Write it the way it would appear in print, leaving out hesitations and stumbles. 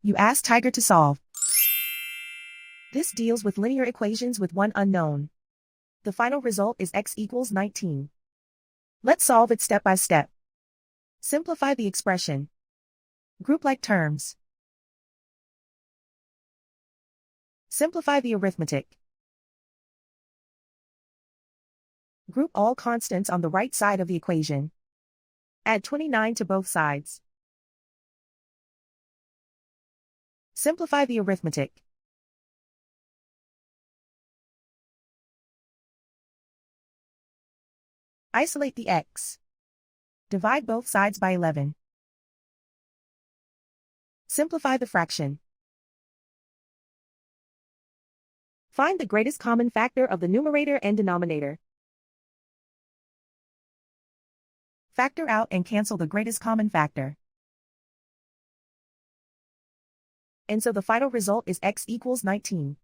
You ask Tiger to solve. This deals with linear equations with one unknown. The final result is x equals 19. Let's solve it step by step. Simplify the expression. Group like terms. Simplify the arithmetic. Group all constants on the right side of the equation. Add 29 to both sides. Simplify the arithmetic. Isolate the x. Divide both sides by 11. Simplify the fraction. Find the greatest common factor of the numerator and denominator. Factor out and cancel the greatest common factor. And so the final result is x equals 19.